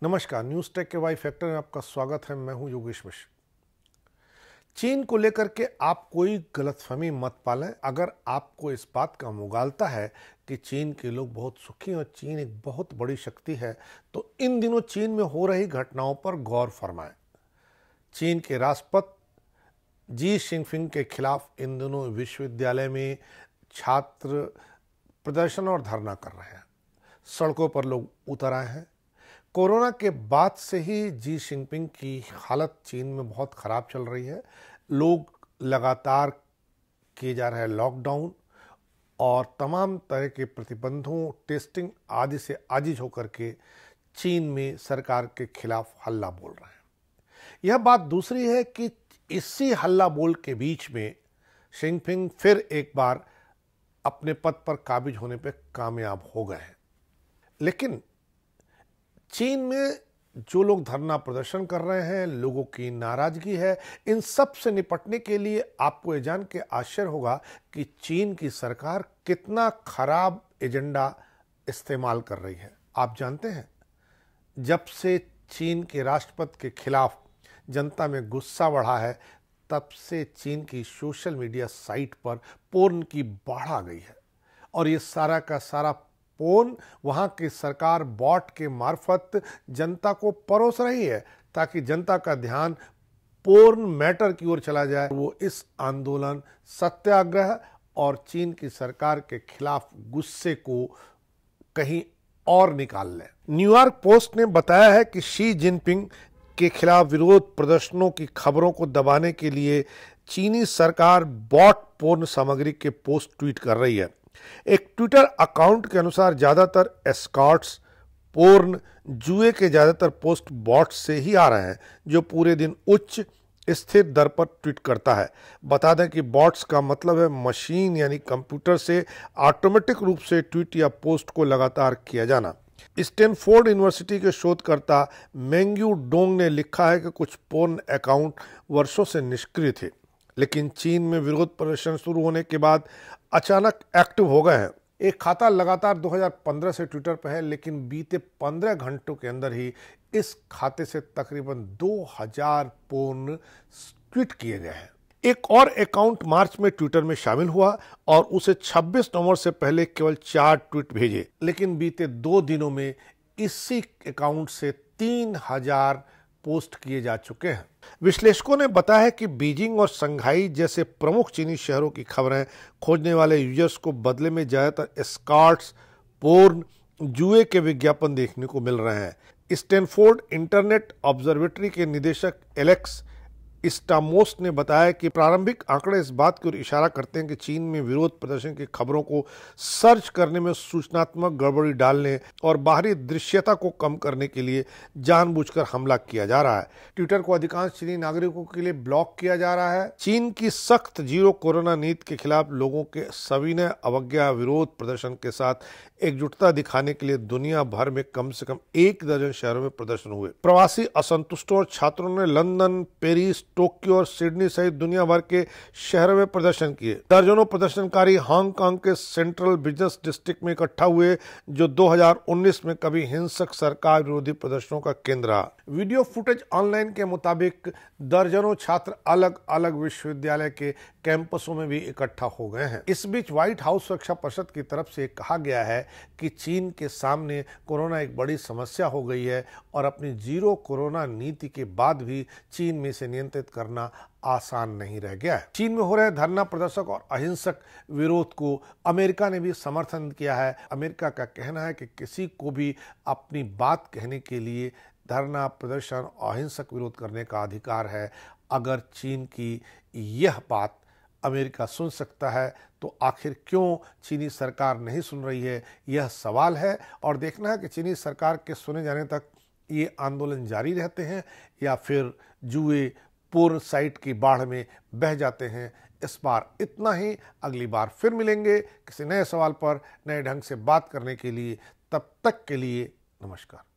नमस्कार, news take के Y factor में आपका स्वागत है। मैं हूं योगेश मिश्र। चीन को लेकर के आप कोई गलतफहमी मत पालें। अगर आपको इस बात का मुगालता है कि चीन के लोग बहुत सुखी और चीन एक बहुत बड़ी शक्ति है, तो इन दिनों चीन में हो रही घटनाओं पर गौर फरमाएं। चीन के राष्ट्रपति जी जिनपिंग के खिलाफ इन दिनों विश्वविद्यालय में छात्र प्रदर्शन और धरना कर रहे हैं। सड़कों पर लोग उतर आए हैं। कोरोना के बाद से ही जी जिनपिंग की हालत चीन में बहुत ख़राब चल रही है। लोग लगातार किए जा रहे लॉकडाउन और तमाम तरह के प्रतिबंधों, टेस्टिंग आदि से आजिज होकर के चीन में सरकार के खिलाफ हल्ला बोल रहे हैं। यह बात दूसरी है कि इसी हल्ला बोल के बीच में जिनपिंग फिर एक बार अपने पद पर काबिज होने पर कामयाब हो गए हैं। लेकिन चीन में जो लोग धरना प्रदर्शन कर रहे हैं, लोगों की नाराजगी है, इन सब से निपटने के लिए आपको ये जान के आश्चर्य होगा कि चीन की सरकार कितना खराब एजेंडा इस्तेमाल कर रही है। आप जानते हैं, जब से चीन के राष्ट्रपति के खिलाफ जनता में गुस्सा बढ़ा है, तब से चीन की सोशल मीडिया साइट पर पोर्न की बाढ़ आ गई है और ये सारा का सारा पोर्न वहां की सरकार बॉट के मार्फत जनता को परोस रही है, ताकि जनता का ध्यान पोर्न मैटर की ओर चला जाए। वो इस आंदोलन, सत्याग्रह और चीन की सरकार के खिलाफ गुस्से को कहीं और निकाल ले। न्यूयॉर्क पोस्ट ने बताया है कि शी जिनपिंग के खिलाफ विरोध प्रदर्शनों की खबरों को दबाने के लिए चीनी सरकार बॉट पोर्न सामग्री के पोस्ट ट्वीट कर रही है। एक ट्विटर अकाउंट के अनुसार ज्यादातर एस्कॉर्ट्स पोर्न जुए के ज्यादातर पोस्ट बॉट्स से ही आ रहे हैं, जो पूरे दिन उच्च स्थिर दर पर ट्वीट करता है। बता दें कि बॉट्स का मतलब है मशीन यानी कंप्यूटर से ऑटोमेटिक रूप से ट्वीट या पोस्ट को लगातार किया जाना। स्टैनफोर्ड यूनिवर्सिटी के शोधकर्ता मेंगयू डोंग ने लिखा है कि कुछ पोर्न अकाउंट वर्षों से निष्क्रिय थे, लेकिन चीन में विरोध प्रदर्शन शुरू होने के बाद अचानक एक्टिव हो गए हैं। एक खाता लगातार 2015 से ट्विटर पर है, लेकिन बीते 15 घंटों के अंदर ही इस खाते से तकरीबन 2000 पोर्न ट्वीट किए गए हैं। एक और अकाउंट मार्च में ट्विटर में शामिल हुआ और उसे 26 नवंबर से पहले केवल 4 ट्वीट भेजे, लेकिन बीते 2 दिनों में इसी अकाउंट से 3000 पोस्ट किए जा चुके हैं। विश्लेषकों ने बताया कि बीजिंग और शंघाई जैसे प्रमुख चीनी शहरों की खबरें खोजने वाले यूजर्स को बदले में ज्यादातर स्कॉट्स पोर्न जुए के विज्ञापन देखने को मिल रहे हैं। स्टैनफोर्ड इंटरनेट ऑब्जर्वेटरी के निदेशक एलेक्स स्टामोस ने बताया कि प्रारंभिक आंकड़े इस बात की ओर इशारा करते हैं कि चीन में विरोध प्रदर्शन की खबरों को सर्च करने में सूचनात्मक गड़बड़ी डालने और बाहरी दृश्यता को कम करने के लिए जानबूझकर हमला किया जा रहा है। ट्विटर को अधिकांश चीनी नागरिकों के लिए ब्लॉक किया जा रहा है। चीन की सख्त जीरो कोरोना नीति के खिलाफ लोगों के सविनय अवज्ञा विरोध प्रदर्शन के साथ एकजुटता दिखाने के लिए दुनिया भर में कम से कम 1 दर्जन शहरों में प्रदर्शन हुए। प्रवासी असंतुष्टों और छात्रों ने लंदन, पेरिस, टोक्यो और सिडनी सहित दुनिया भर के शहरों में प्रदर्शन किए। दर्जनों प्रदर्शनकारी हांगकांग के सेंट्रल बिजनेस डिस्ट्रिक्ट में इकट्ठा हुए, जो 2019 में कभी हिंसक सरकार विरोधी प्रदर्शनों का केंद्र रहा। वीडियो फुटेज ऑनलाइन के मुताबिक दर्जनों छात्र अलग अलग विश्वविद्यालय के कैंपसों में भी इकट्ठा हो गए हैं। इस बीच व्हाइट हाउस सुरक्षा परिषद की तरफ से कहा गया है कि चीन के सामने कोरोना एक बड़ी समस्या हो गई है और अपनी जीरो कोरोना नीति के बाद भी चीन में इसे नियंत्रित करना आसान नहीं रह गया है। चीन में हो रहे धरना प्रदर्शक और अहिंसक विरोध को अमेरिका ने भी समर्थन किया है। अमेरिका का कहना है कि किसी को भी अपनी बात कहने के लिए धरना प्रदर्शन और अहिंसक विरोध करने का अधिकार है। अगर चीन की यह बात अमेरिका सुन सकता है, तो आखिर क्यों चीनी सरकार नहीं सुन रही है, यह सवाल है। और देखना है कि चीनी सरकार के सुने जाने तक ये आंदोलन जारी रहते हैं या फिर जुए पोर्न साइट की बाढ़ में बह जाते हैं। इस बार इतना ही। अगली बार फिर मिलेंगे किसी नए सवाल पर नए ढंग से बात करने के लिए। तब तक के लिए नमस्कार।